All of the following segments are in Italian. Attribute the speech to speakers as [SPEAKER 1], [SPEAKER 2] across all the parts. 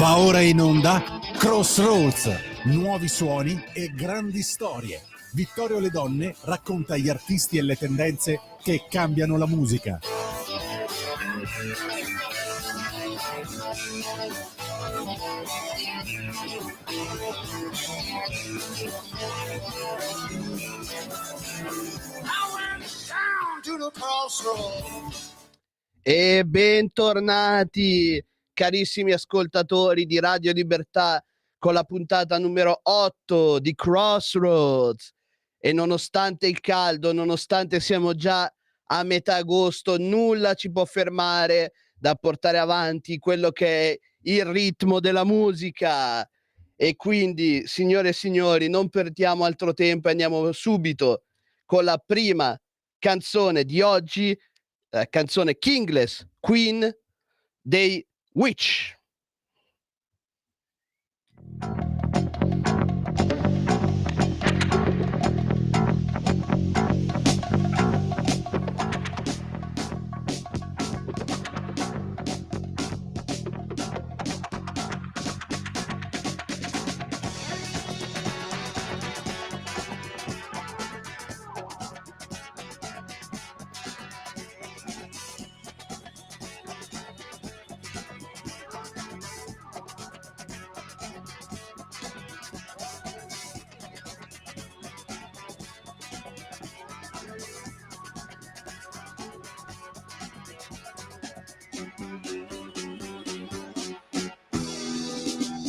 [SPEAKER 1] Va ora in onda Crossroads, nuovi suoni e grandi storie. Vittorio Le Donne racconta gli artisti e le tendenze che cambiano la musica.
[SPEAKER 2] E bentornati carissimi ascoltatori di Radio Libertà con la puntata numero 8 di Crossroads. E nonostante il caldo, nonostante siamo già a metà agosto, nulla ci può fermare da portare avanti quello che è il ritmo della musica. E quindi, signore e signori, non perdiamo altro tempo e andiamo subito con la prima canzone di oggi, canzone Kingless, Queen dei Witch.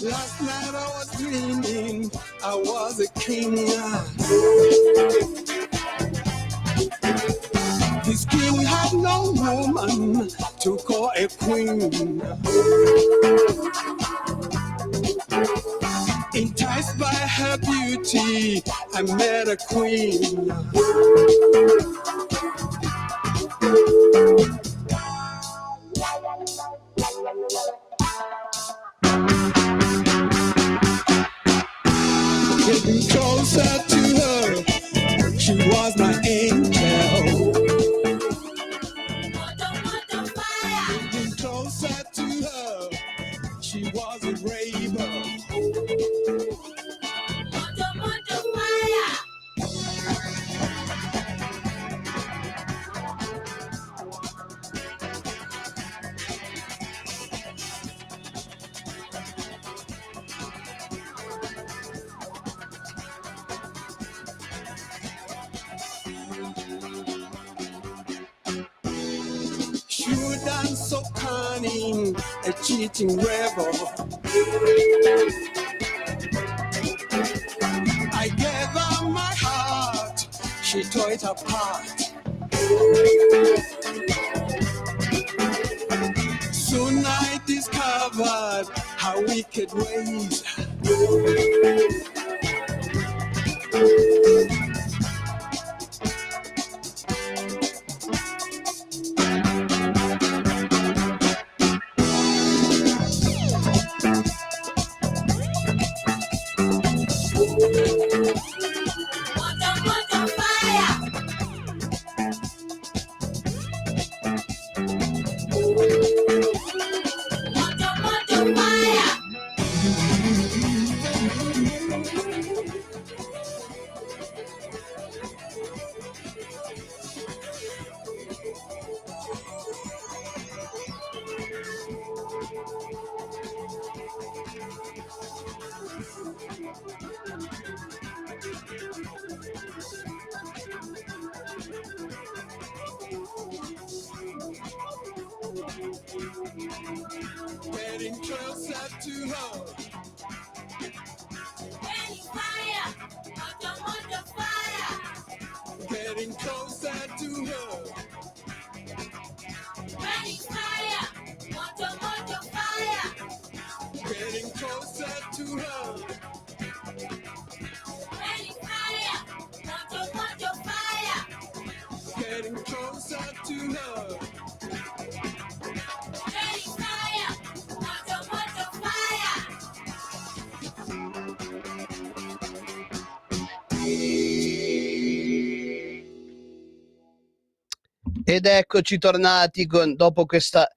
[SPEAKER 3] Last night I was dreaming I was a king. This king had no woman to call a queen. Enticed by her beauty, I met a queen. Getting closer to her, she was my angel. Getting closer to her, she was a raven. Shrewd and so cunning, a cheating rebel. I gave her my heart, she tore it apart. Soon I discovered her wicked ways. Getting closer to her. Getting closer to her. Getting closer to her. Getting closer to her.
[SPEAKER 2] Ed eccoci tornati dopo questa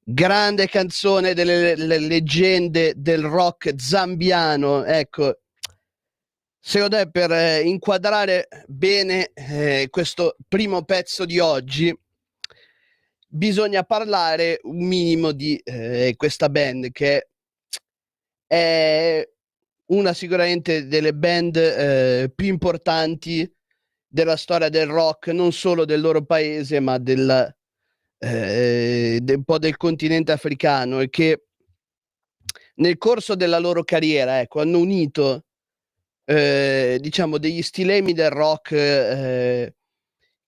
[SPEAKER 2] grande canzone delle leggende del rock zambiano. Ecco, secondo me per inquadrare bene questo primo pezzo di oggi bisogna parlare un minimo di questa band, che è una sicuramente delle band più importanti della storia del rock, non solo del loro paese, ma un po' del continente africano, e che nel corso della loro carriera, ecco, hanno unito diciamo degli stilemi del rock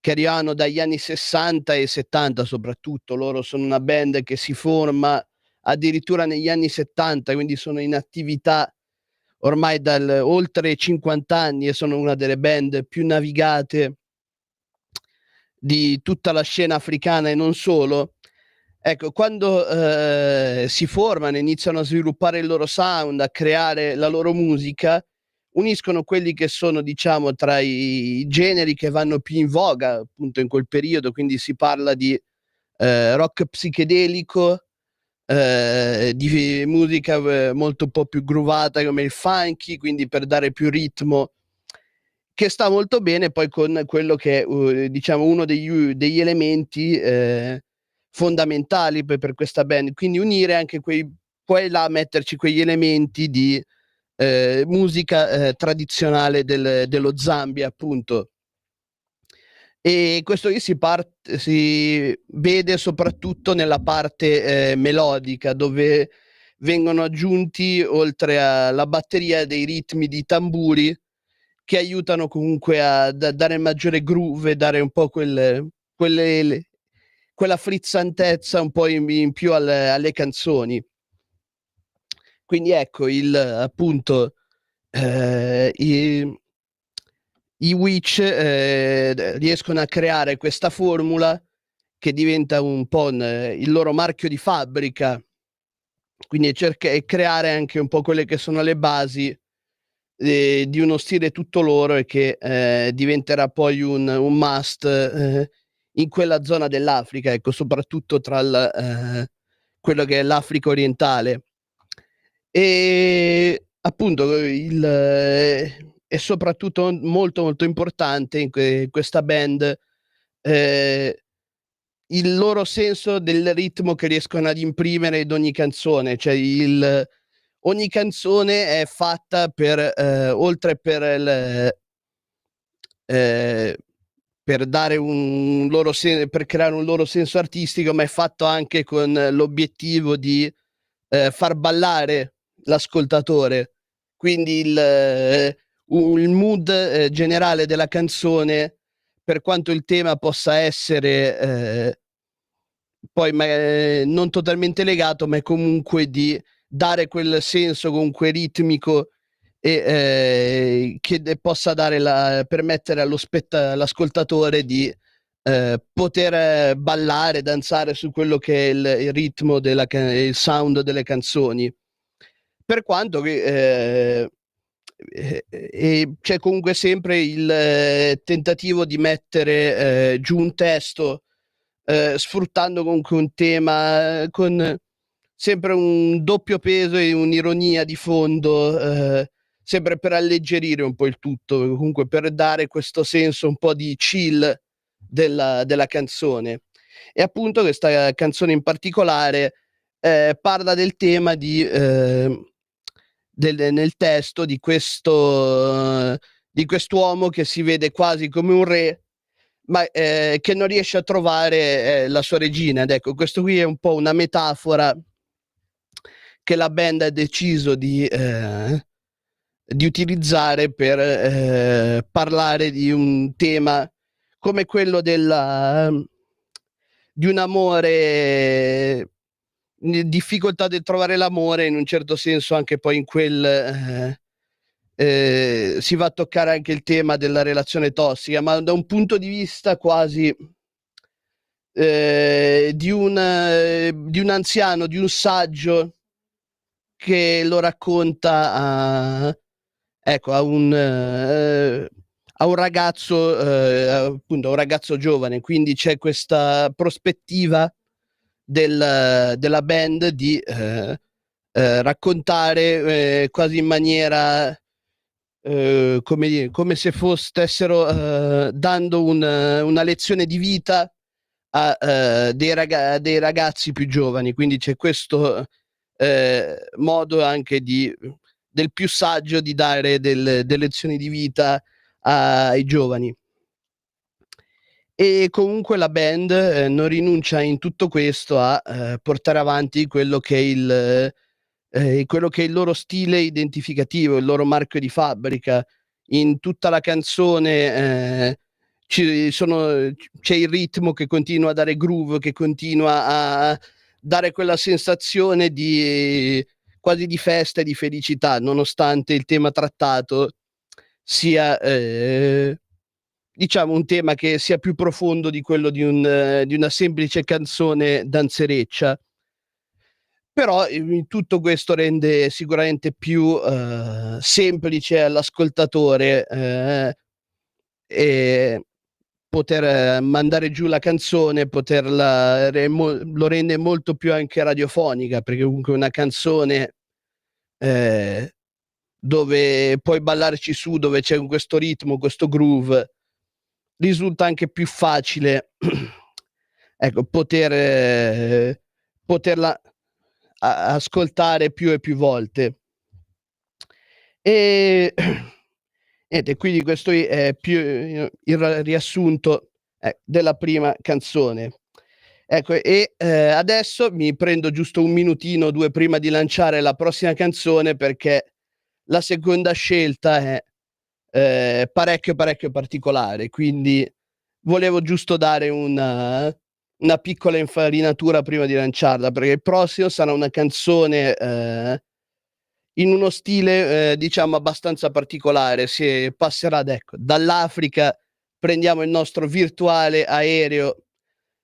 [SPEAKER 2] che arrivavano dagli anni 60 e 70 soprattutto. Loro sono una band che si forma addirittura negli anni 70, quindi sono in attività ormai dal oltre 50 anni e sono una delle band più navigate di tutta la scena africana e non solo. Ecco, quando si formano, iniziano a sviluppare il loro sound, a creare la loro musica, uniscono quelli che sono, diciamo, tra i generi che vanno più in voga appunto in quel periodo, quindi si parla di rock psichedelico, di musica molto un po' più groovata come il funky, quindi per dare più ritmo, che sta molto bene poi con quello che è diciamo uno degli elementi fondamentali per questa band, quindi unire anche poi là metterci quegli elementi di musica tradizionale dello Zambia, appunto. E questo qui si vede soprattutto nella parte melodica, dove vengono aggiunti, oltre alla batteria, dei ritmi di tamburi che aiutano comunque a dare maggiore groove, dare un po' quella frizzantezza un po' in più alle canzoni. Quindi ecco, appunto, i Witch riescono a creare questa formula che diventa un po' il loro marchio di fabbrica, quindi e creare anche un po' quelle che sono le basi di uno stile tutto loro, e che diventerà poi un must in quella zona dell'Africa, ecco, soprattutto tra quello che è l'Africa orientale. Appunto è soprattutto molto, molto importante in questa band il loro senso del ritmo che riescono ad imprimere in ogni canzone, cioè ogni canzone è fatta per oltre ehm, per dare un loro per creare un loro senso artistico, ma è fatto anche con l'obiettivo di far ballare l'ascoltatore. Quindi il mood generale della canzone, per quanto il tema possa essere poi non totalmente legato, ma è comunque di dare quel senso comunque ritmico e possa permettere all'ascoltatore di poter ballare, danzare su quello che è il ritmo il sound delle canzoni. Per quanto che c'è comunque sempre il tentativo di mettere giù un testo sfruttando comunque un tema con sempre un doppio peso e un'ironia di fondo, sempre per alleggerire un po' il tutto, comunque per dare questo senso un po' di chill della canzone. E appunto questa canzone in particolare parla del tema nel testo di quest'uomo che si vede quasi come un re, ma che non riesce a trovare la sua regina. Ed ecco, questo qui è un po' una metafora che la band ha deciso di utilizzare per parlare di un tema come quello di un amore, difficoltà del trovare l'amore, in un certo senso anche poi in si va a toccare anche il tema della relazione tossica, ma da un punto di vista quasi di un anziano, di un saggio che lo racconta ecco, a un ragazzo, appunto, a un ragazzo giovane. Quindi c'è questa prospettiva della band di raccontare quasi in maniera come se stessero dando una lezione di vita a dei ragazzi più giovani. Quindi c'è questo modo anche del più saggio di dare delle lezioni di vita ai giovani. E comunque la band non rinuncia in tutto questo a portare avanti quello che è il loro stile identificativo, il loro marchio di fabbrica. In tutta la canzone c'è il ritmo che continua a dare groove, che continua a dare quella sensazione quasi di festa e di felicità, nonostante il tema trattato sia diciamo un tema che sia più profondo di quello di una semplice canzone danzereccia. Però in tutto questo rende sicuramente più semplice all'ascoltatore e poter mandare giù la canzone, poterla lo rende molto più anche radiofonica, perché comunque una canzone dove puoi ballarci su, dove c'è questo ritmo, questo groove, risulta anche più facile ecco poterla ascoltare più e più volte. E niente, quindi questo è più il riassunto della prima canzone. Ecco, e adesso mi prendo giusto 1 minutino o 2 prima di lanciare la prossima canzone, perché la seconda scelta è parecchio particolare, quindi volevo giusto dare una piccola infarinatura prima di lanciarla, perché il prossimo sarà una canzone in uno stile diciamo abbastanza particolare. Si passerà ecco, dall'Africa prendiamo il nostro virtuale aereo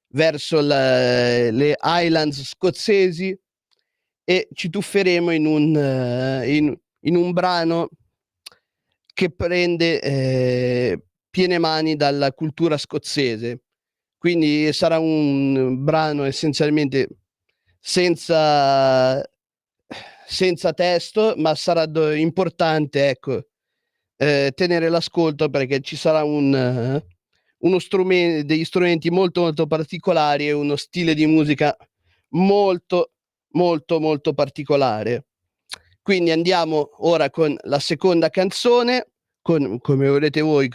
[SPEAKER 2] verso le Highlands scozzesi e ci tufferemo in un brano che prende piene mani dalla cultura scozzese. Quindi sarà un brano essenzialmente senza testo, ma sarà importante, ecco, tenere l'ascolto, perché ci sarà degli strumenti molto particolari e uno stile di musica molto particolare. Quindi andiamo ora con la seconda canzone, come volete voi,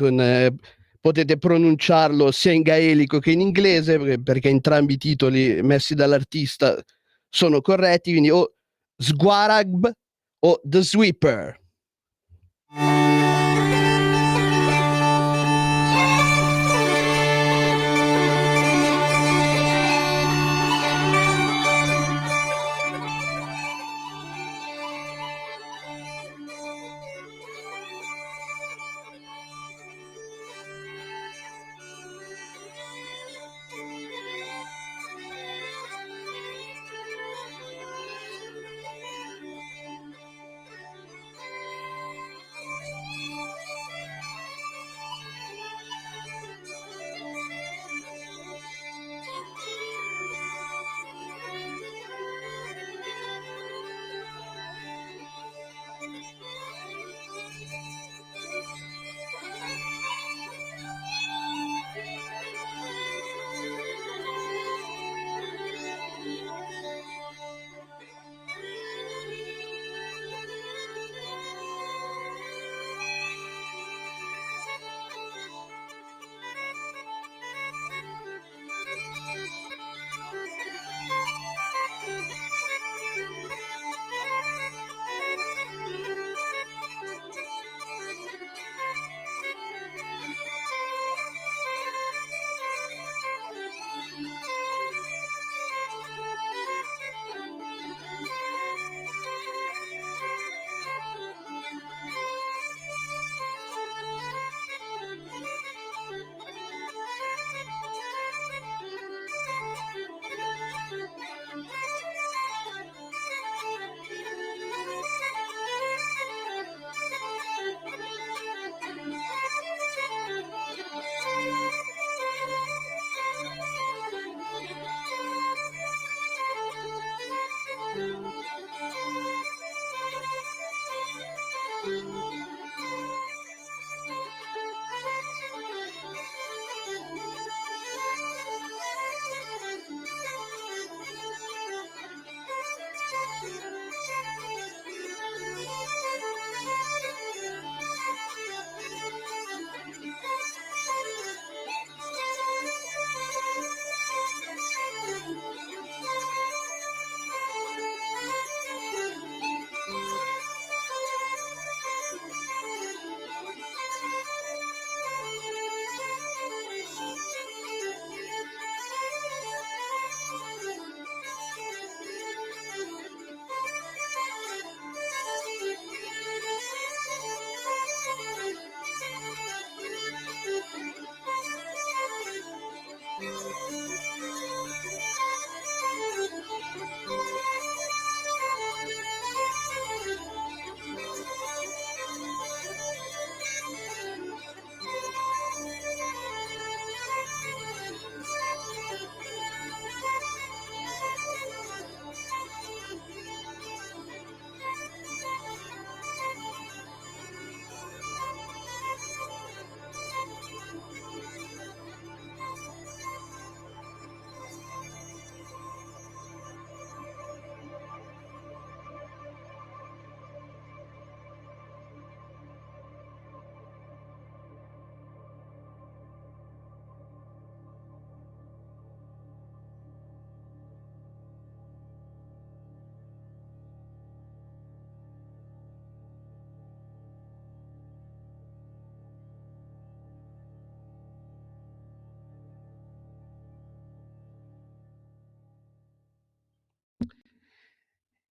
[SPEAKER 2] potete pronunciarlo sia in gaelico che in inglese, perché entrambi i titoli messi dall'artista sono corretti, quindi o Sguaragb o The Sweeper.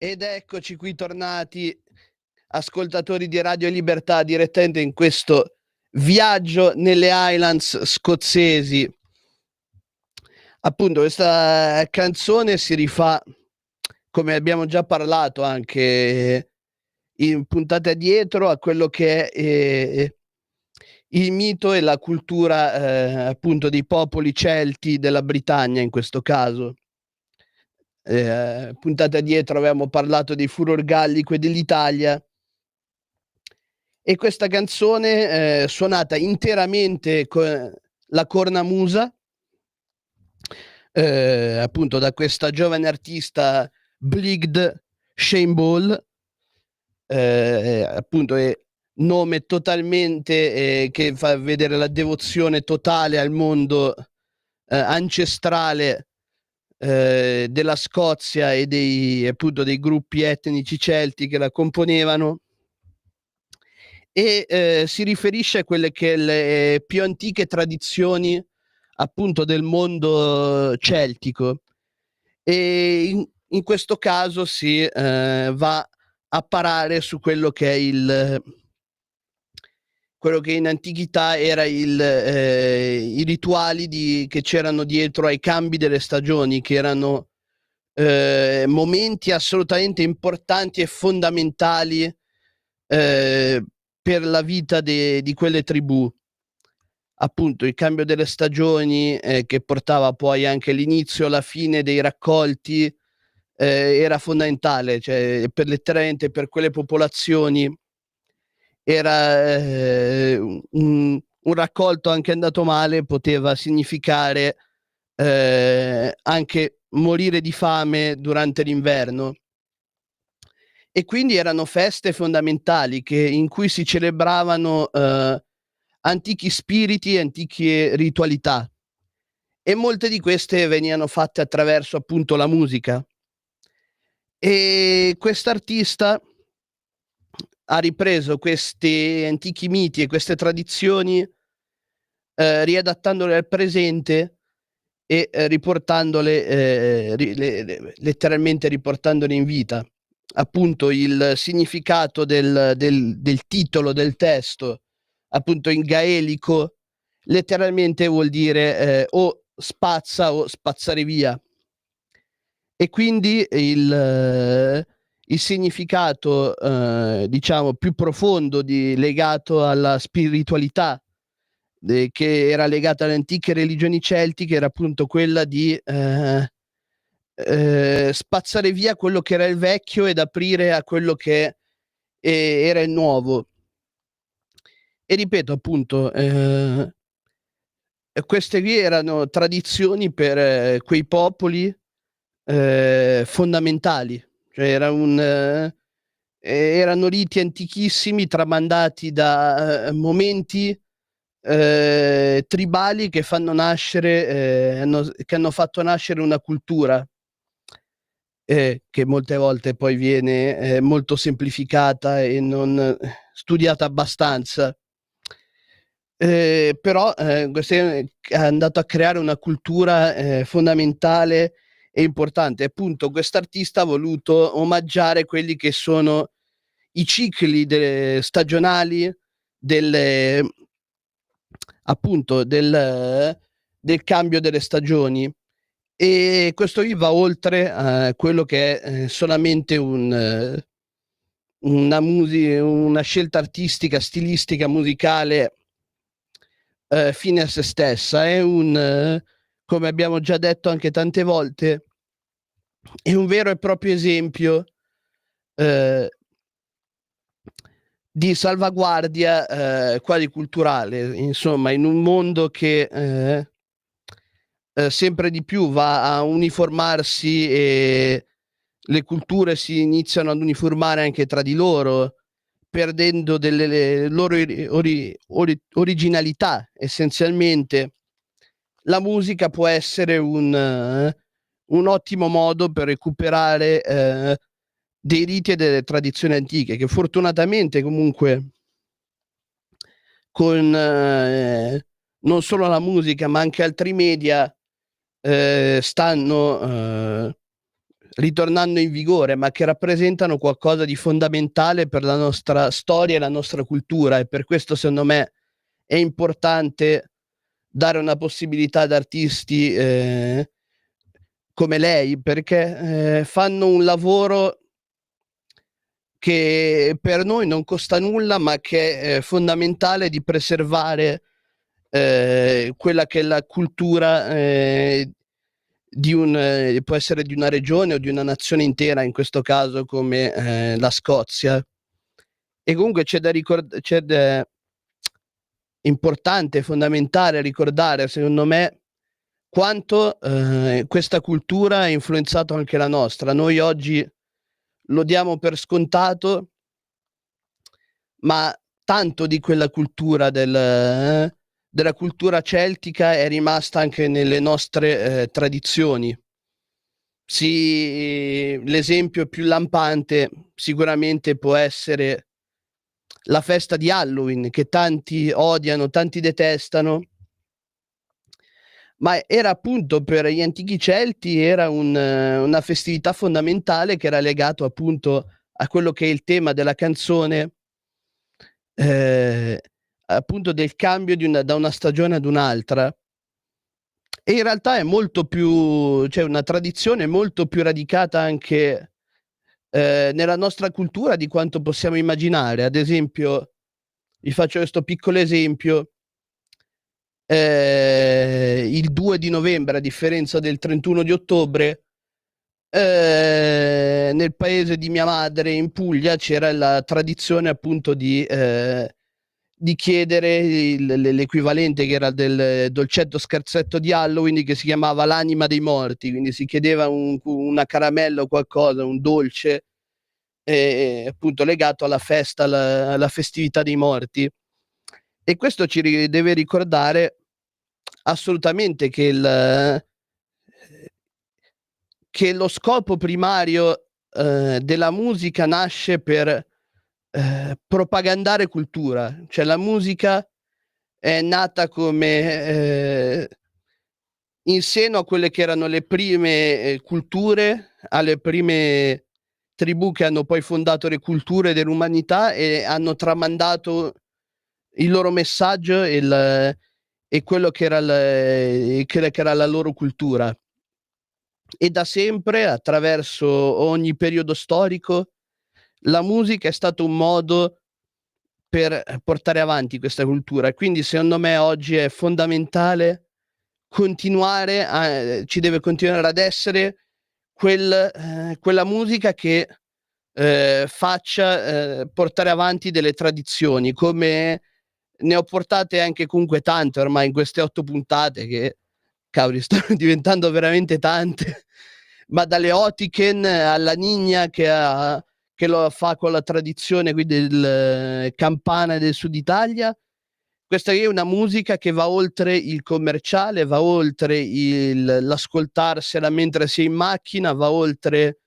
[SPEAKER 2] Ed eccoci qui tornati, ascoltatori di Radio Libertà, direttamente in questo viaggio nelle Highlands scozzesi. Appunto, questa canzone si rifà, come abbiamo già parlato anche in puntate addietro, a quello che è il mito e la cultura appunto dei popoli celti della Britannia in questo caso. Puntate addietro avevamo parlato dei furor gallico e dell'Italia, e questa canzone suonata interamente con la cornamusa, appunto da questa giovane artista Bligd Shane Ball, appunto è nome totalmente che fa vedere la devozione totale al mondo ancestrale della Scozia e appunto dei gruppi etnici celti che la componevano, e si riferisce a quelle che le più antiche tradizioni appunto del mondo celtico, e in questo caso si va a parare su quello che è quello che in antichità era i rituali che c'erano dietro ai cambi delle stagioni, che erano momenti assolutamente importanti e fondamentali per la vita di quelle tribù. Appunto, il cambio delle stagioni che portava poi anche l'inizio e la fine dei raccolti era fondamentale, cioè letteralmente per quelle popolazioni era un raccolto anche andato male poteva significare anche morire di fame durante l'inverno. E quindi erano feste fondamentali in cui si celebravano antichi spiriti e antiche ritualità, e molte di queste venivano fatte attraverso appunto la musica. E quest'artista ha ripreso questi antichi miti e queste tradizioni riadattandole al presente e riportandole letteralmente riportandole in vita. Appunto il significato del titolo del testo, appunto in gaelico, letteralmente vuol dire o spazza o spazzare via. E quindi il significato diciamo più profondo legato alla spiritualità che era legata alle antiche religioni celtiche era appunto quella di spazzare via quello che era il vecchio ed aprire a quello che era il nuovo. E ripeto appunto, queste qui erano tradizioni per quei popoli fondamentali, cioè erano riti antichissimi tramandati da momenti tribali che fanno nascere che hanno fatto nascere una cultura che molte volte poi viene molto semplificata e non studiata abbastanza. Però queste è andato a creare una cultura fondamentale e importante. Appunto, quest'artista ha voluto omaggiare quelli che sono i cicli stagionali del appunto del cambio delle stagioni. E questo qui va oltre a quello che è solamente una scelta artistica, stilistica, musicale fine a se stessa. È come abbiamo già detto anche tante volte, è un vero e proprio esempio ehm, di salvaguardia quasi culturale. Insomma, in un mondo che sempre di più va a uniformarsi e le culture si iniziano ad uniformare anche tra di loro, perdendo delle le loro originalità essenzialmente. La musica può essere un ottimo modo per recuperare dei riti e delle tradizioni antiche che fortunatamente comunque con non solo la musica ma anche altri media stanno ritornando in vigore, ma che rappresentano qualcosa di fondamentale per la nostra storia e la nostra cultura, e per questo secondo me è importante dare una possibilità ad artisti come lei, perché fanno un lavoro che per noi non costa nulla, ma che è fondamentale di preservare quella che è la cultura può essere di una regione o di una nazione intera, in questo caso come la Scozia. E comunque c'è da importante, fondamentale ricordare, secondo me, quanto questa cultura ha influenzato anche la nostra. Noi oggi lo diamo per scontato, ma tanto di quella cultura della cultura celtica è rimasta anche nelle nostre tradizioni. L'esempio più lampante sicuramente può essere la festa di Halloween, che tanti odiano, tanti detestano, ma era appunto per gli antichi Celti era una festività fondamentale che era legato appunto a quello che è il tema della canzone, ehm, appunto del cambio da una stagione ad un'altra. E in realtà è molto più cioè una tradizione molto più radicata anche nella nostra cultura di quanto possiamo immaginare. Ad esempio, vi faccio questo piccolo esempio: il 2 di novembre, a differenza del 31 di ottobre, nel paese di mia madre, in Puglia, c'era la tradizione appunto di chiedere l'equivalente che era del dolcetto scherzetto di Halloween, che si chiamava l'anima dei morti, quindi si chiedeva una caramella o qualcosa, un dolce, appunto legato alla festa, alla festività dei morti. E questo deve ricordare assolutamente che lo scopo primario della musica nasce per propagandare cultura. Cioè la musica è nata come in seno a quelle che erano le prime culture, alle prime tribù che hanno poi fondato le culture dell'umanità e hanno tramandato il loro messaggio e quello che era quella che era la loro cultura. E da sempre, attraverso ogni periodo storico, la musica è stato un modo per portare avanti questa cultura. E quindi secondo me oggi è fondamentale ci deve continuare ad essere quella musica che faccia portare avanti delle tradizioni, come ne ho portate anche comunque tante ormai in queste 8 puntate che, cavoli, stanno diventando veramente tante, ma dalle Otiken alla Ninja che lo fa con la tradizione qui del campana del Sud Italia. Questa qui è una musica che va oltre il commerciale, va oltre l'ascoltarsela mentre sei in macchina, va oltre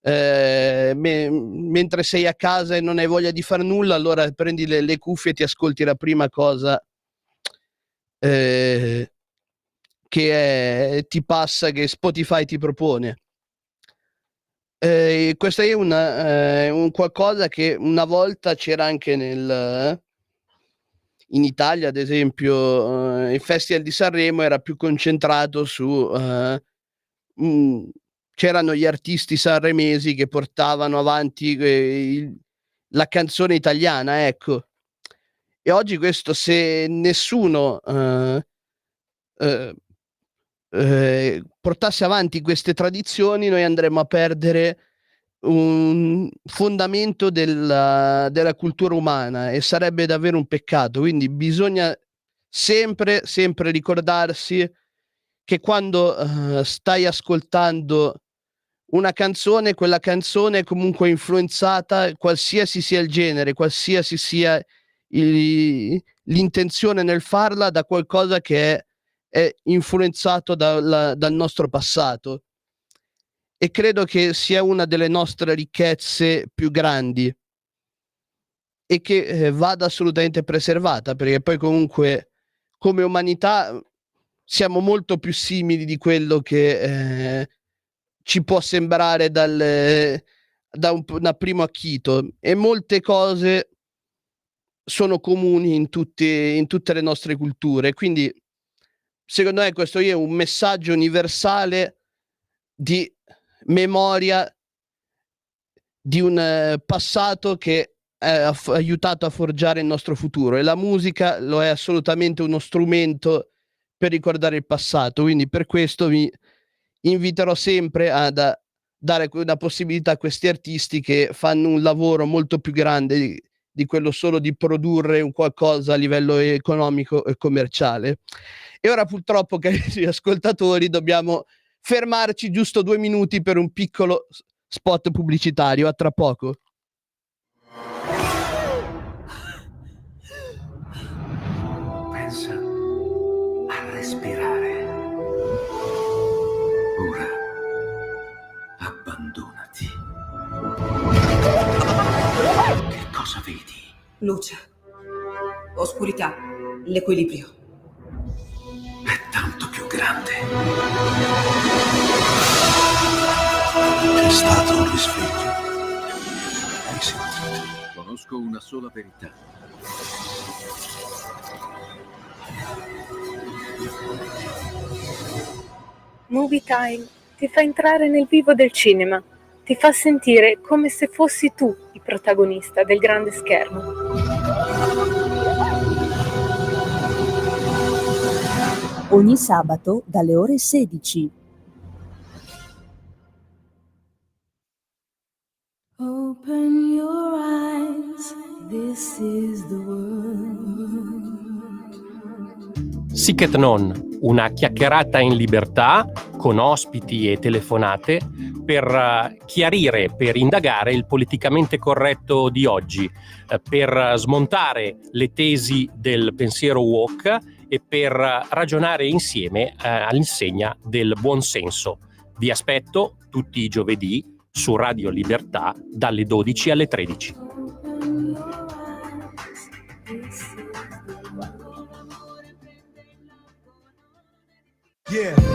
[SPEAKER 2] mentre sei a casa e non hai voglia di far nulla, allora prendi le cuffie e ti ascolti la prima cosa ti passa, che Spotify ti propone. Questa è un qualcosa che una volta c'era anche in Italia, ad esempio, il Festival di Sanremo era più concentrato su c'erano gli artisti sanremesi che portavano avanti la canzone italiana, ecco. E oggi questo, se nessuno portasse avanti queste tradizioni, noi andremmo a perdere un fondamento della cultura umana e sarebbe davvero un peccato. Quindi bisogna sempre ricordarsi che quando stai ascoltando una canzone, quella canzone è comunque influenzata, qualsiasi sia il genere, qualsiasi sia l'intenzione nel farla, da qualcosa che è influenzato dal nostro passato. E credo che sia una delle nostre ricchezze più grandi e che vada assolutamente preservata, perché poi comunque come umanità siamo molto più simili di quello che ci può sembrare da un primo acchito, e molte cose sono comuni in tutte le nostre culture. Quindi secondo me questo è un messaggio universale di memoria di un passato che ha aiutato a forgiare il nostro futuro, e la musica lo è assolutamente uno strumento per ricordare il passato. Quindi per questo vi inviterò sempre a dare una possibilità a questi artisti che fanno un lavoro molto più grande di quello solo di produrre un qualcosa a livello economico e commerciale. E ora purtroppo, cari ascoltatori, dobbiamo fermarci giusto 2 minuti per un piccolo spot pubblicitario. A tra poco.
[SPEAKER 4] Pensa a respirare. Ora abbandonati. Che cosa vedi?
[SPEAKER 5] Luce, oscurità, l'equilibrio.
[SPEAKER 4] È tanto più grande. C'è stato un risveglio. Hai sentito? Conosco una sola verità.
[SPEAKER 6] Movie Time ti fa entrare nel vivo del cinema, ti fa sentire come se fossi tu il protagonista del grande schermo.
[SPEAKER 7] Ogni sabato dalle ore 16.
[SPEAKER 8] Open your eyes, this is the world.
[SPEAKER 9] Sic et non, una chiacchierata in libertà con ospiti e telefonate per chiarire, per indagare il politicamente corretto di oggi, per smontare le tesi del pensiero woke e per ragionare insieme all'insegna del buon senso. Vi aspetto tutti i giovedì su Radio Libertà dalle 12 alle 13.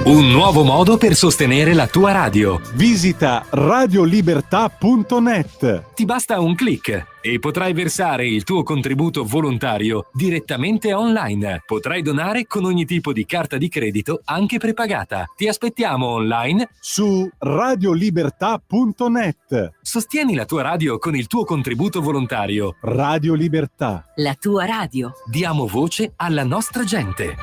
[SPEAKER 10] Un nuovo modo per sostenere la tua radio.
[SPEAKER 1] Visita radiolibertà.net.
[SPEAKER 10] Ti basta un click e potrai versare il tuo contributo volontario direttamente online. Potrai donare con ogni tipo di carta di credito, anche prepagata. Ti aspettiamo online
[SPEAKER 1] su radiolibertà.net.
[SPEAKER 10] Sostieni la tua radio con il tuo contributo volontario.
[SPEAKER 1] Radio Libertà.
[SPEAKER 7] La tua radio.
[SPEAKER 10] Diamo voce alla nostra gente.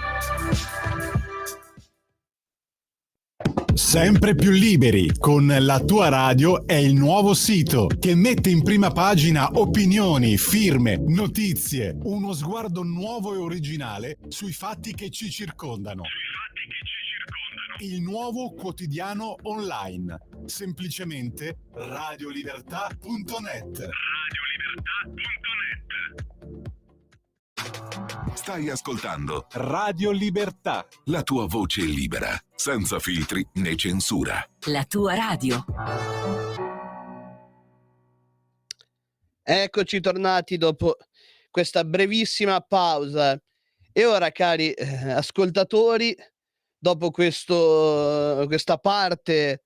[SPEAKER 1] Sempre più liberi con La Tua Radio è il nuovo sito che mette in prima pagina opinioni, firme, notizie, uno sguardo nuovo e originale sui fatti che ci circondano. Il nuovo quotidiano online, semplicemente radiolibertà.net.
[SPEAKER 11] Stai ascoltando
[SPEAKER 1] Radio Libertà,
[SPEAKER 11] la tua voce libera, senza filtri né censura.
[SPEAKER 7] La tua radio.
[SPEAKER 2] Eccoci tornati dopo questa brevissima pausa. E ora, cari ascoltatori, dopo questa parte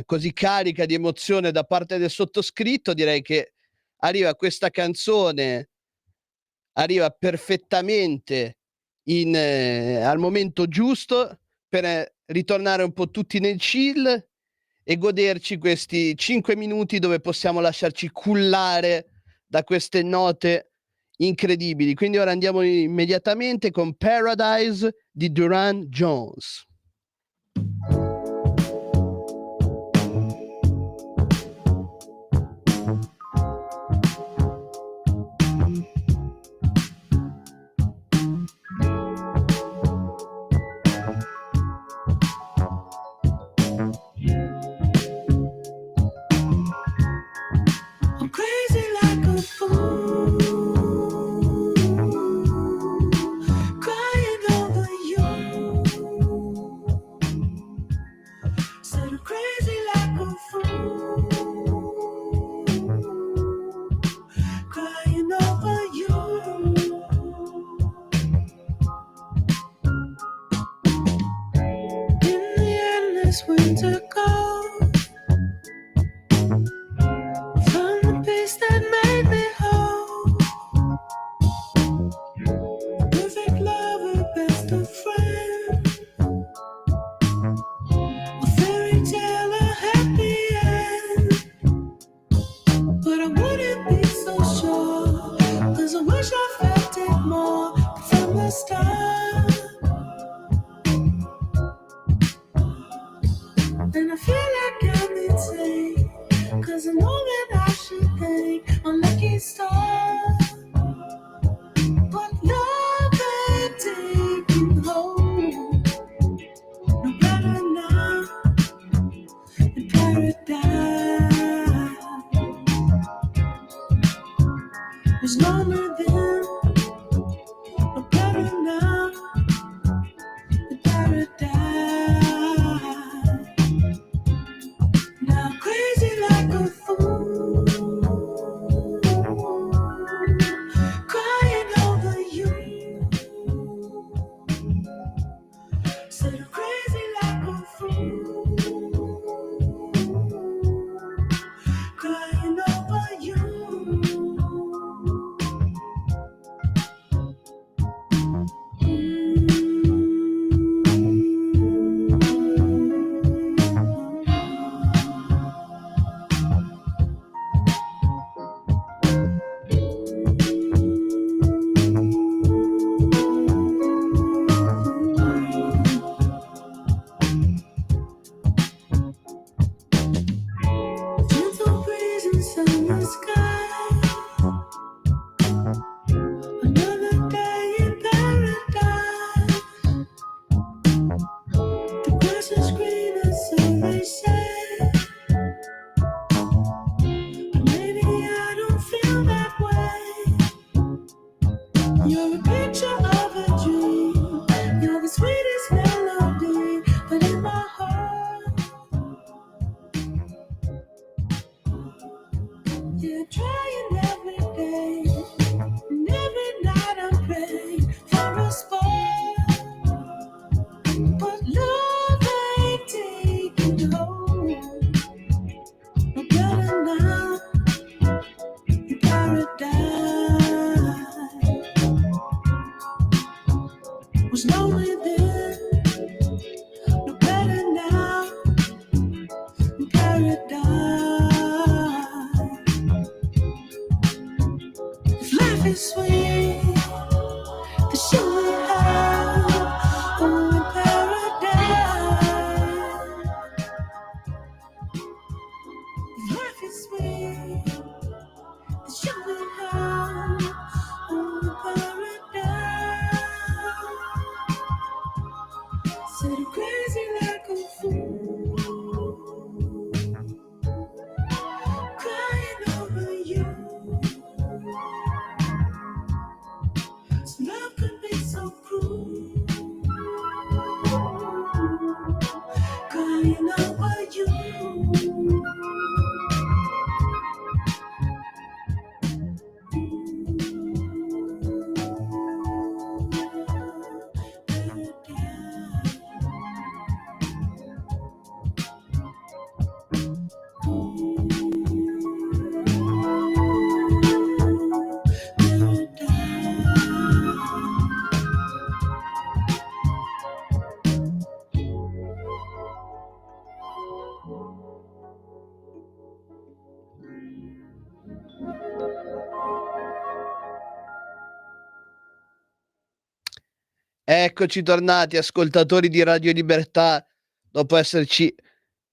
[SPEAKER 2] così carica di emozione da parte del sottoscritto, direi che arriva questa canzone, arriva perfettamente al momento giusto per ritornare un po' tutti nel chill e goderci questi 5 minuti dove possiamo lasciarci cullare da queste note incredibili. Quindi ora andiamo immediatamente con Paradise di Duran Jones.
[SPEAKER 8] I'm crazy like a fool, crying over you. Said I'm crazy like a fool, crying over you. In the endless winter cold, found the peace that made me whole. Perfect lover, best of friend, a fairy tale, a happy end. But I wouldn't be so sure, 'cause I wish I felt it more from the start. And I feel like I'm insane, 'cause I know that I should thank my lucky star. But love ain't taking hold, no better now in paradise. Was lonely then, no better now in paradise. Now crazy like a fool, crying over you. Said I'm crazy like a fool, crying over you. Gentle breeze and sunny sky, another day in paradise. The grass is greener, so they say, but maybe I don't feel that way. You're a picture of a dream, you're the sweetest melody, but in my heart, you're trying every day, and every night I'm praying for a spark. But love ain't taking hold, no better now in paradise. Was lonely then, no better now in paradise. If life is sweet, then show me how. Oh, in paradise. life is sweet. It's you and I, oh paradise. Said I'm crazy like a fool, crying over you. So love could be so cruel, crying over you.
[SPEAKER 2] Eccoci tornati, ascoltatori di Radio Libertà, dopo esserci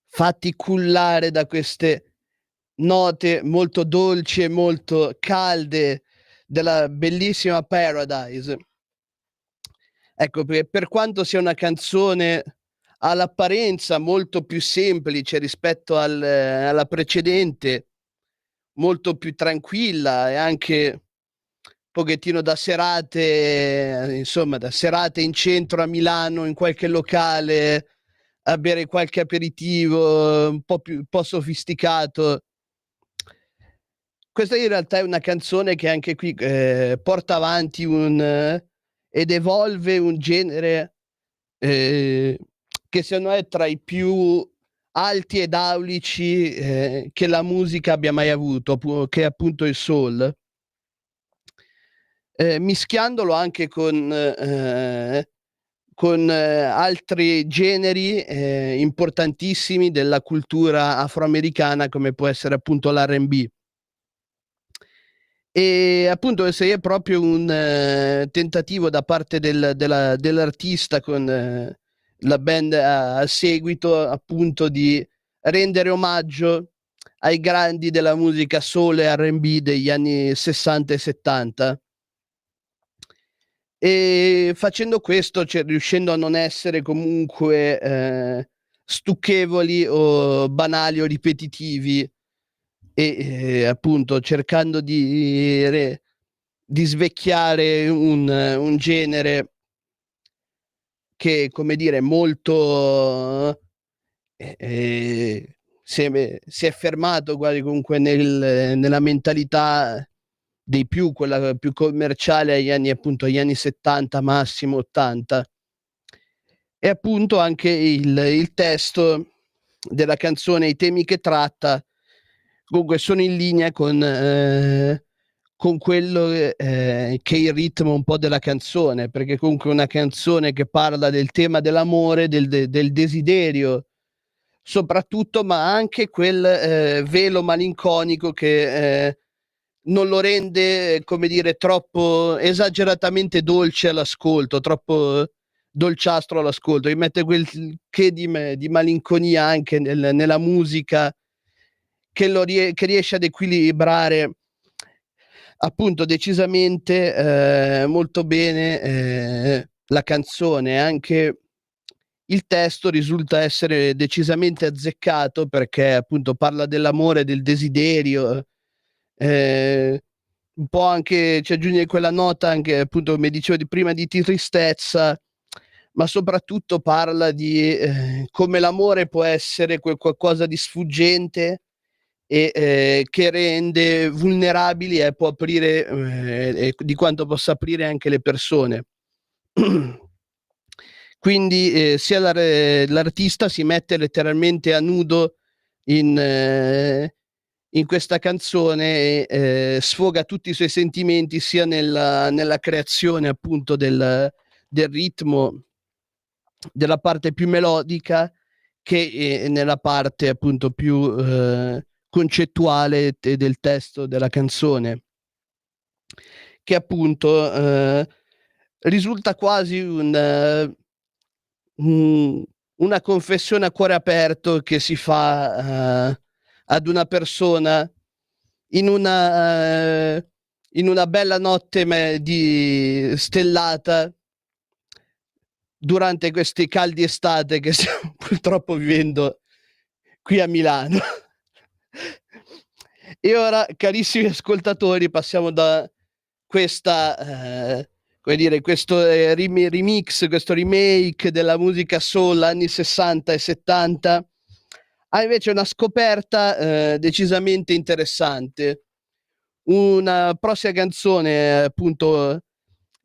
[SPEAKER 2] fatti cullare da queste note molto dolci e molto calde della bellissima Paradise. Ecco, per quanto sia una canzone all'apparenza molto più semplice rispetto alla precedente, molto più tranquilla e anche pochettino da serate, insomma, da serate in centro a Milano, in qualche locale, a bere qualche aperitivo un po' sofisticato. Questa in realtà è una canzone che anche qui porta avanti ed evolve un genere che secondo me è tra i più alti ed aulici che la musica abbia mai avuto, che è appunto il soul. Mischiandolo anche con altri generi importantissimi della cultura afroamericana, come può essere appunto l'R&B. E appunto questo è proprio un tentativo da parte dell'artista con la band a seguito, appunto, di rendere omaggio ai grandi della musica soul e R&B degli anni 60 e 70. E facendo questo, cioè riuscendo a non essere comunque stucchevoli o banali o ripetitivi, e appunto cercando di svecchiare un genere che, come dire, molto si è fermato quasi comunque nella mentalità dei più, quella più commerciale agli anni 70, massimo 80. E appunto anche il testo della canzone, i temi che tratta, comunque sono in linea con quello che è il ritmo un po' della canzone, perché comunque è una canzone che parla del tema dell'amore, del desiderio soprattutto, ma anche quel velo malinconico che non lo rende, come dire, troppo esageratamente dolce all'ascolto, troppo dolciastro all'ascolto, gli mette quel che di malinconia anche nella musica, che riesce ad equilibrare appunto decisamente molto bene la canzone. Anche il testo risulta essere decisamente azzeccato, perché appunto parla dell'amore, del desiderio, un po' anche ci aggiunge quella nota anche, appunto, come dicevo prima, di tristezza, ma soprattutto parla di come l'amore può essere qualcosa di sfuggente e che rende vulnerabili e può aprire di quanto possa aprire anche le persone. Quindi sia l'artista si mette letteralmente a nudo in questa canzone e sfoga tutti i suoi sentimenti sia nella creazione appunto del ritmo, della parte più melodica, che nella parte appunto più concettuale del testo della canzone, che appunto risulta quasi una confessione a cuore aperto che si fa ad una persona in una bella notte di stellata durante questi caldi estate che stiamo purtroppo vivendo qui a Milano. E ora, carissimi ascoltatori, passiamo da questa questo remix, questo remake della musica soul anni 60 e 70 a invece una scoperta decisamente interessante. Una prossima canzone appunto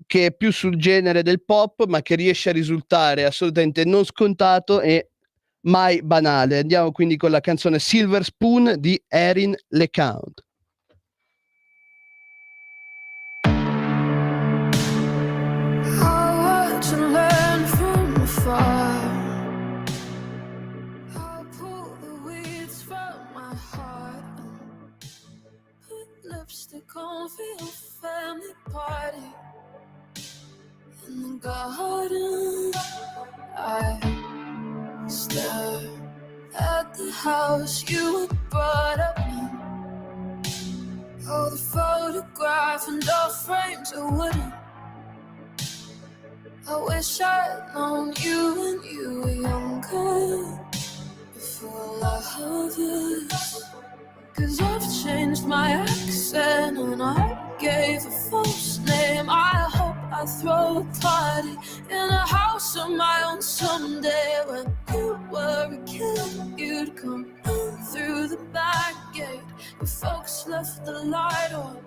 [SPEAKER 2] che è più sul genere del pop, ma che riesce a risultare assolutamente non scontato e mai banale. Andiamo quindi con la canzone Silver Spoon di Erin LeCount.
[SPEAKER 8] Lipstick on for your family party in the garden. I stare at the house you were brought up in. Oh, the photograph and door frames are wooden. I wish I'd known you when you were younger, before love us. 'Cause I've changed my accent and I gave a false name. I hope I throw a party in a house of my own someday. When you were a kid, you'd come in through the back gate. Your folks left the light on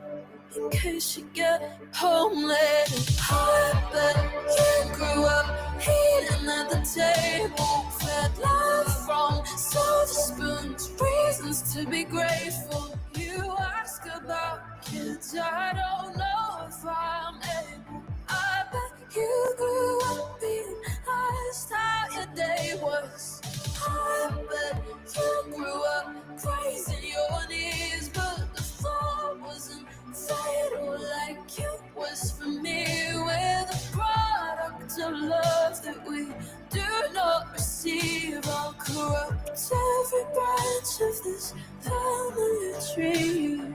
[SPEAKER 8] in case you get home late. And I bet you grew up eating at the table, fed love from silver spoons, reasons to be grateful. You ask about kids, I don't know if I'm able. I bet you grew up being asked how your day was. I bet you grew up praising your knees, but the fall wasn't fatal like it was for me. We're the product of love that we do not receive. I'll corrupt every branch of this family tree.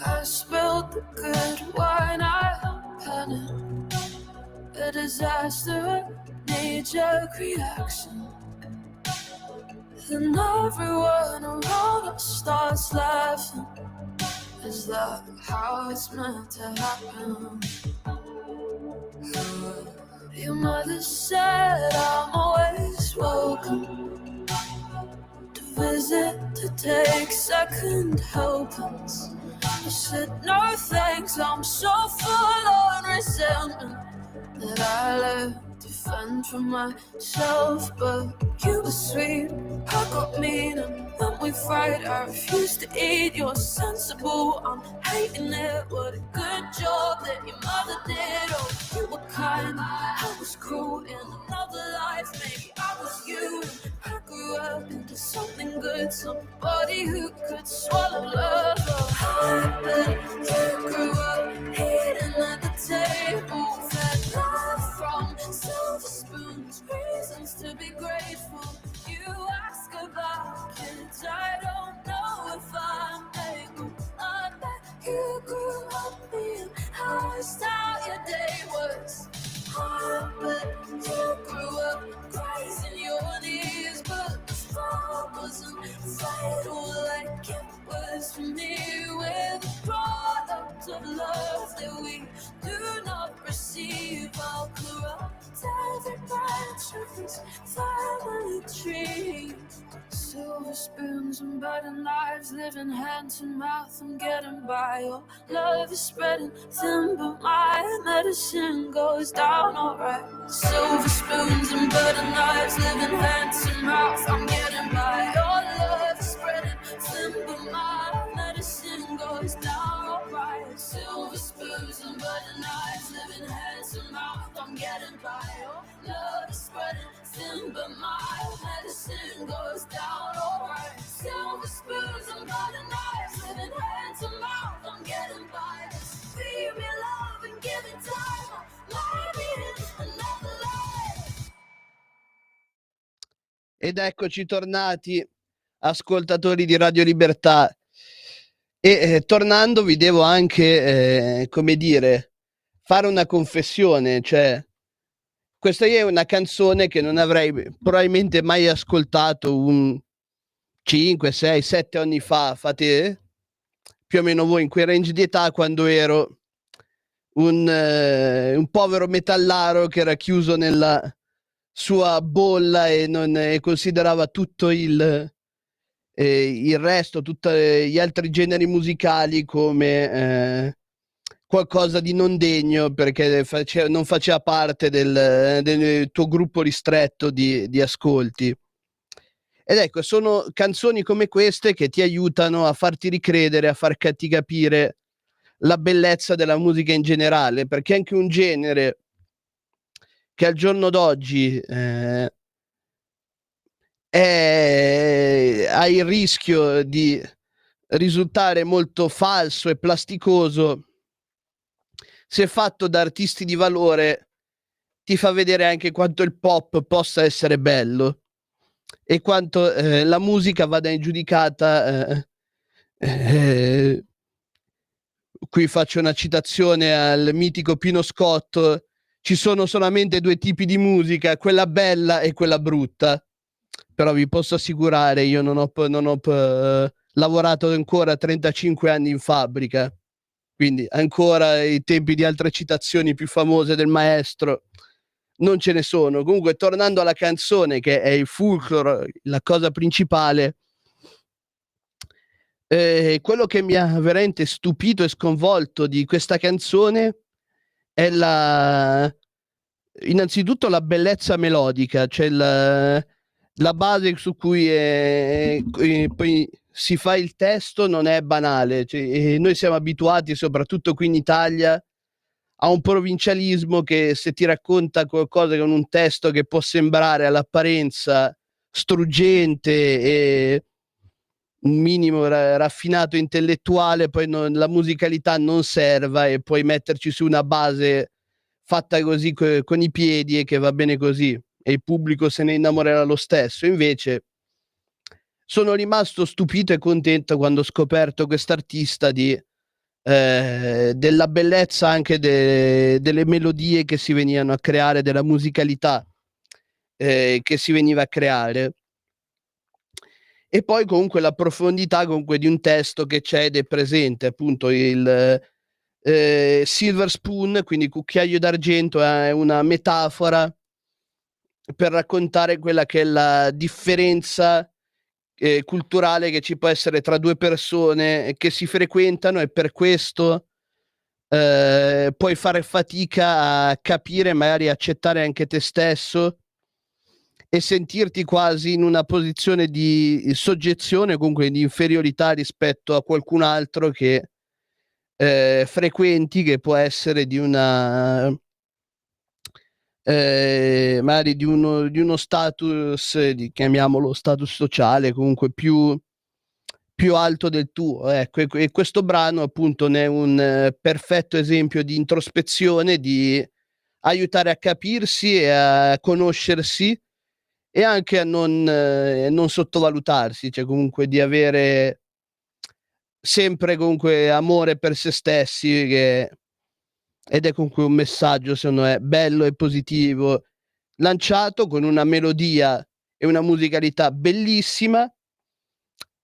[SPEAKER 8] I spilled the good wine, I panicked. A disaster, knee-jerk reaction. Then everyone around us starts laughing. Is that how it's meant to happen? Your mother said I'm always welcome to visit, to take second helpings. I said no thanks, I'm so full on resentment that I left to fend for myself. But you were sweet, I got mean, and when we fight I refuse to eat. You're sensible, I'm hating it. What a good job that your mother did. Oh, you were kind, I was cruel. In another life, maybe I was you. I grew up into something good, somebody who could swallow love. Oh, I bet you grew up eating at the table, fed love from silver spoons, reasons to be grateful. You ask about kids, I don't know if I'm able. I bet you grew up being asked how your day was. I bet you grew up praising your knees, but the fall wasn't fatal like it was for me. We're the product of love that we do not receive. I'll corrupt every branch of this family tree. Silver spoons and budding lives, living hand to mouth, I'm getting by. Your love is spreading thin, but my medicine goes down alright. Silver spoons and budding lives, living hand to mouth, I'm getting by. Your love is spreading thin, but my medicine goes down alright. Silver spoons and budding lives, living hand to mouth, I'm getting by. Your love is spreading thin, but my medicine goes down alright. Silver spoons and budding knives, living hand to mouth, I'm getting by. Feed me love and give me time, maybe in another life.
[SPEAKER 2] Ed eccoci tornati, ascoltatori di Radio Libertà. E tornando vi devo anche, come dire, fare una confessione, cioè questa è una canzone che non avrei probabilmente mai ascoltato un 5, 6, 7 anni fa, fate più o meno voi in quel range di età, quando ero un povero metallaro che era chiuso nella sua bolla e non considerava tutto il resto, tutti gli altri generi musicali come qualcosa di non degno, perché non faceva parte del tuo gruppo ristretto di ascolti. Ed ecco, sono canzoni come queste che ti aiutano a farti ricredere, a farti capire la bellezza della musica in generale, perché anche un genere che al giorno d'oggi ha il rischio di risultare molto falso e plasticoso, se fatto da artisti di valore, ti fa vedere anche quanto il pop possa essere bello e quanto la musica vada giudicata. Qui faccio una citazione al mitico Pino Scotto: ci sono solamente 2 tipi di musica, quella bella e quella brutta. Però vi posso assicurare, io non ho lavorato ancora 35 anni in fabbrica, quindi ancora ai tempi di altre citazioni più famose del maestro non ce ne sono. Comunque, tornando alla canzone, che è il fulcro, la cosa principale, quello che mi ha veramente stupito e sconvolto di questa canzone è innanzitutto la bellezza melodica, cioè la base su cui poi si fa il testo non è banale, cioè, noi siamo abituati, soprattutto qui in Italia, a un provincialismo che se ti racconta qualcosa con un testo che può sembrare all'apparenza struggente e un minimo raffinato intellettuale, poi la musicalità non serva e puoi metterci su una base fatta così con i piedi e che va bene così e il pubblico se ne innamorerà lo stesso. Invece sono rimasto stupito e contento quando ho scoperto quest'artista della bellezza anche delle melodie che si venivano a creare, della musicalità che si veniva a creare. E poi comunque la profondità comunque di un testo che c'è ed è presente, appunto il Silver Spoon, quindi cucchiaio d'argento, è una metafora per raccontare quella che è la differenza culturale che ci può essere tra 2 persone che si frequentano, e per questo puoi fare fatica a capire, magari accettare anche te stesso e sentirti quasi in una posizione di soggezione, comunque di inferiorità rispetto a qualcun altro che frequenti, che può essere di una magari di uno status, chiamiamolo status sociale, comunque più alto del tuo, ecco. E questo brano appunto ne è un perfetto esempio di introspezione, di aiutare a capirsi e a conoscersi e anche a non sottovalutarsi, cioè comunque di avere sempre comunque amore per se stessi, ed è comunque un messaggio, secondo me, bello e positivo, lanciato con una melodia e una musicalità bellissima,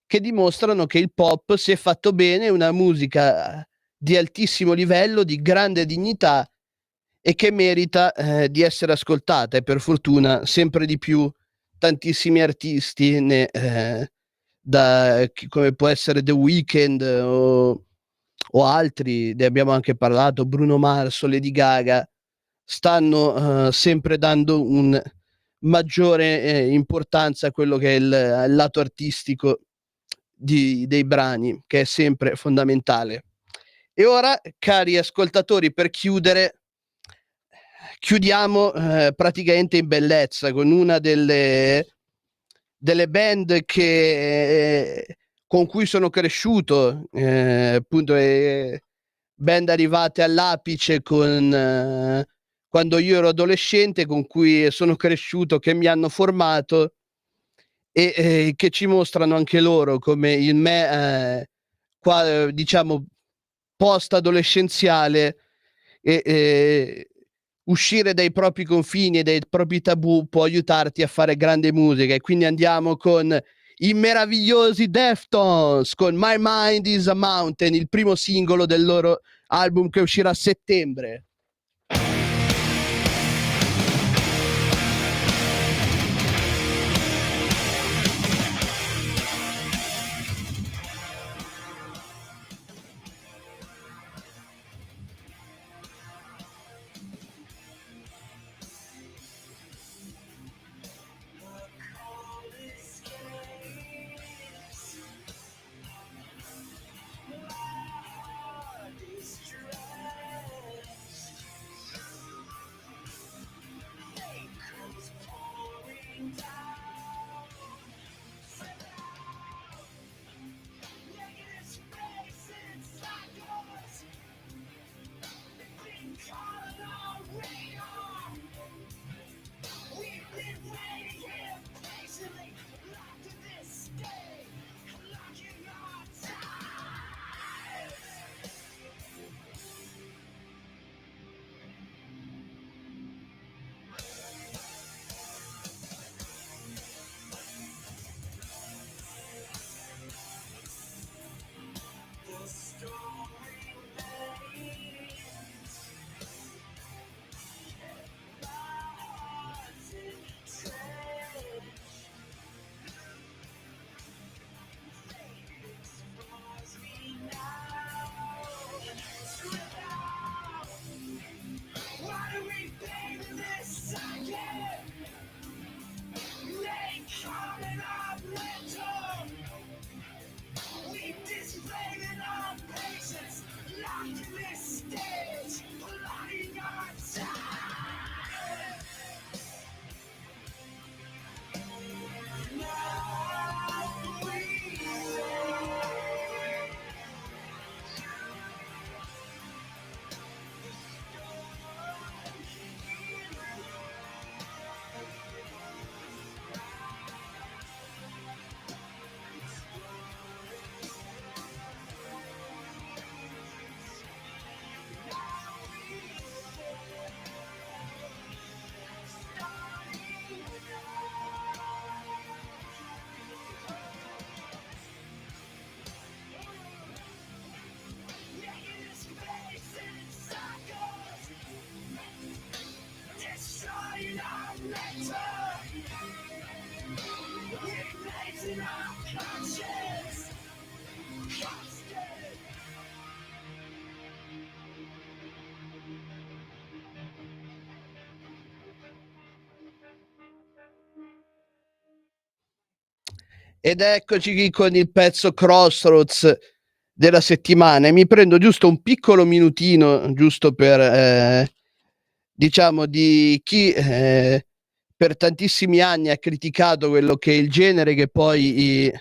[SPEAKER 2] che dimostrano che il pop, se fatto bene, è una musica di altissimo livello, di grande dignità e che merita di essere ascoltata, e per fortuna sempre di più tantissimi artisti come può essere The Weeknd o altri, ne abbiamo anche parlato, Bruno Mars o Lady Gaga, stanno sempre dando un maggiore importanza a quello che è il lato artistico dei brani, che è sempre fondamentale. E ora, cari ascoltatori, per chiudiamo praticamente in bellezza con una delle band con cui sono cresciuto, appunto, band arrivate all'apice quando io ero adolescente, con cui sono cresciuto, che mi hanno formato, e che ci mostrano anche loro come il me diciamo post adolescenziale e uscire dai propri confini e dai propri tabù può aiutarti a fare grande musica. E quindi andiamo con i meravigliosi Deftones con My Mind is a Mountain, il primo singolo del loro album che uscirà a settembre. Ed eccoci qui con il pezzo Crossroads della settimana, e mi prendo giusto un piccolo minutino giusto per diciamo di chi per tantissimi anni ha criticato quello che è il genere che poi i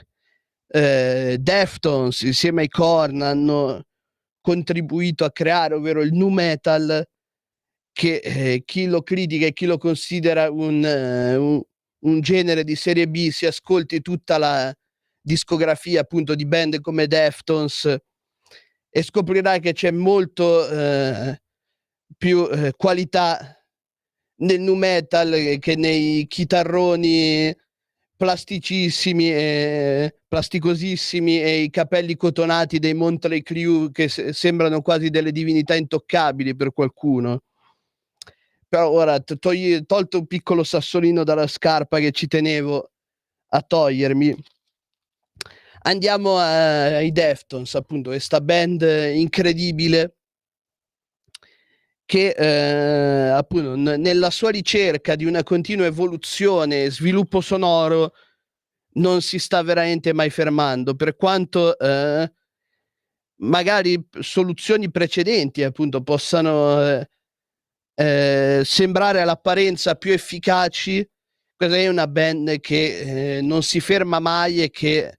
[SPEAKER 2] Deftones insieme ai Korn hanno contribuito a creare, ovvero il nu metal, che chi lo critica e chi lo considera un genere di serie B si ascolti tutta la discografia appunto di band come Deftones e scoprirà che c'è molto più qualità nel nu metal che nei chitarroni plasticissimi e plasticosissimi e i capelli cotonati dei Motley Crue che sembrano quasi delle divinità intoccabili per qualcuno. Però ora tolto un piccolo sassolino dalla scarpa che ci tenevo a togliermi, andiamo ai Deftones, appunto, questa band incredibile che appunto nella sua ricerca di una continua evoluzione e sviluppo sonoro non si sta veramente mai fermando, per quanto magari soluzioni precedenti appunto possano sembrare all'apparenza più efficaci. Questa è una band che non si ferma mai e che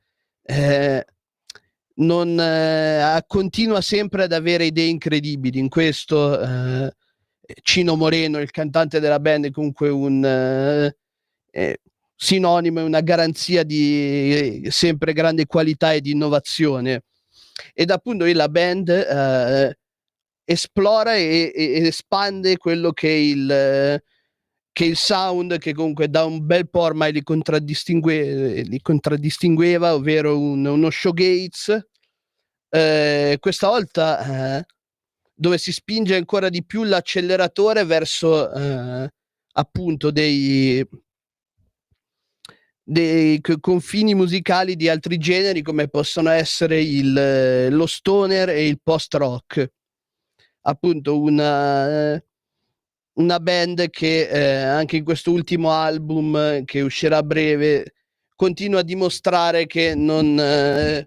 [SPEAKER 2] continua sempre ad avere idee incredibili. In questo Chino Moreno, il cantante della band, è comunque sinonimo e una garanzia di sempre grande qualità e di innovazione. Ed appunto la band esplora e espande quello che è il sound che comunque da un bel po' ormai li contraddistingueva, ovvero uno shoegaze, questa volta dove si spinge ancora di più l'acceleratore verso appunto dei confini musicali di altri generi, come possono essere lo stoner e il post-rock. Appunto una band che anche in questo ultimo album che uscirà a breve continua a dimostrare che non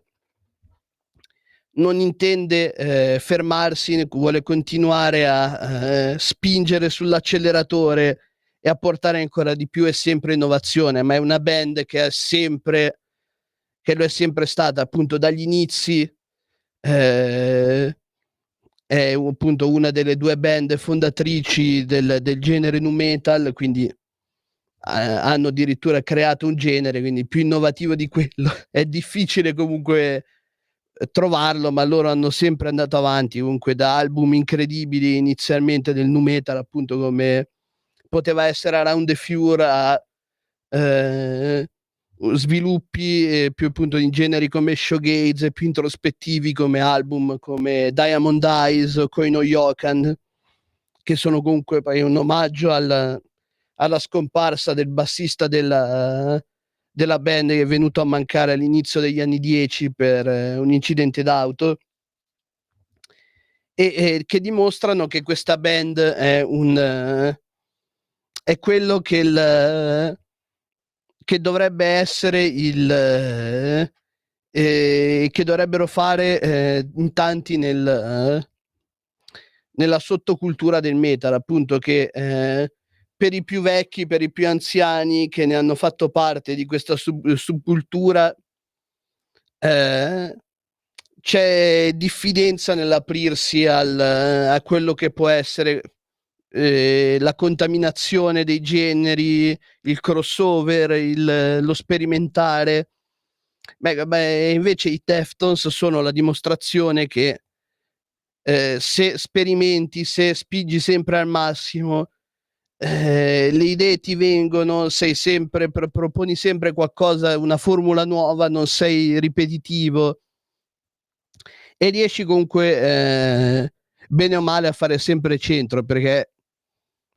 [SPEAKER 2] intende fermarsi, vuole continuare a spingere sull'acceleratore e a portare ancora di più e sempre innovazione, ma è una band che lo è sempre stata appunto dagli inizi. È appunto una delle 2 band fondatrici del genere nu metal, quindi hanno addirittura creato un genere, quindi più innovativo di quello è difficile comunque trovarlo, ma loro hanno sempre andato avanti comunque da album incredibili inizialmente del nu metal, appunto come poteva essere Around the Fure, a sviluppi più appunto in generi come shoegaze, più introspettivi come album come Diamond Eyes o Koi no Yokan, che sono comunque poi un omaggio alla scomparsa del bassista della band, che è venuto a mancare all'inizio degli anni 10 per un incidente d'auto, e che dimostrano che questa band è quello che dovrebbe essere che dovrebbero fare in tanti nella sottocultura del metal, appunto, che per i più vecchi, per i più anziani che ne hanno fatto parte di questa subcultura, c'è diffidenza nell'aprirsi a quello che può essere la contaminazione dei generi, il crossover, lo sperimentare. Invece i Deftones sono la dimostrazione che se sperimenti, se spingi sempre al massimo, le idee ti vengono, sei sempre proponi sempre qualcosa, una formula nuova, non sei ripetitivo e riesci comunque bene o male a fare sempre centro, perché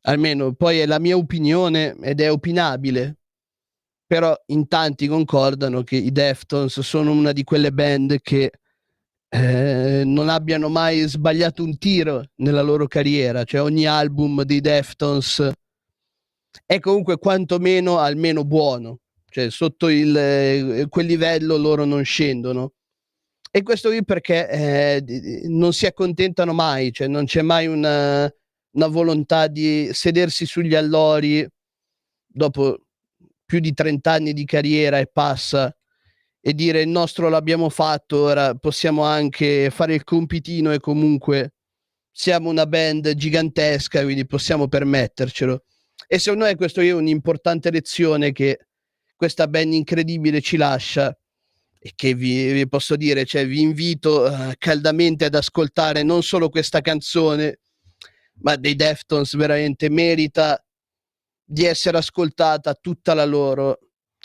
[SPEAKER 2] almeno poi è la mia opinione ed è opinabile, però in tanti concordano che i Deftones sono una di quelle band che non abbiano mai sbagliato un tiro nella loro carriera, cioè ogni album dei Deftones è comunque quantomeno almeno buono, cioè sotto quel livello loro non scendono, e questo qui perché non si accontentano mai, cioè non c'è mai una volontà di sedersi sugli allori dopo più di 30 anni di carriera e passa e dire il nostro l'abbiamo fatto, ora possiamo anche fare il compitino e comunque siamo una band gigantesca, quindi possiamo permettercelo. E secondo me questo è un'importante lezione che questa band incredibile ci lascia, e che vi posso dire, cioè vi invito caldamente ad ascoltare non solo questa canzone, ma dei Deftones veramente merita di essere ascoltata tutta la loro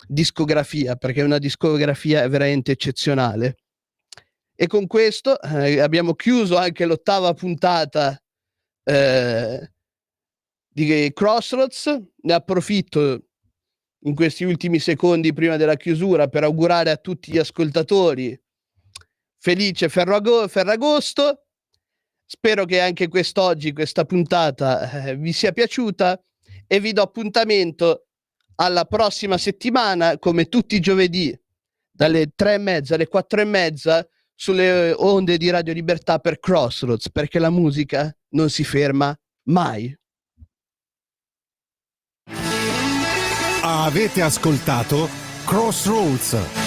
[SPEAKER 2] discografia, perché è una discografia veramente eccezionale. E con questo abbiamo chiuso anche l'8ª puntata di Crossroads. Ne approfitto in questi ultimi secondi prima della chiusura per augurare a tutti gli ascoltatori felice Ferragosto. Spero che anche quest'oggi, questa puntata vi sia piaciuta, e vi do appuntamento alla prossima settimana, come tutti i giovedì, dalle 3:30 alle 4:30 sulle onde di Radio Libertà per Crossroads, perché la musica non si ferma mai.
[SPEAKER 1] Avete ascoltato Crossroads,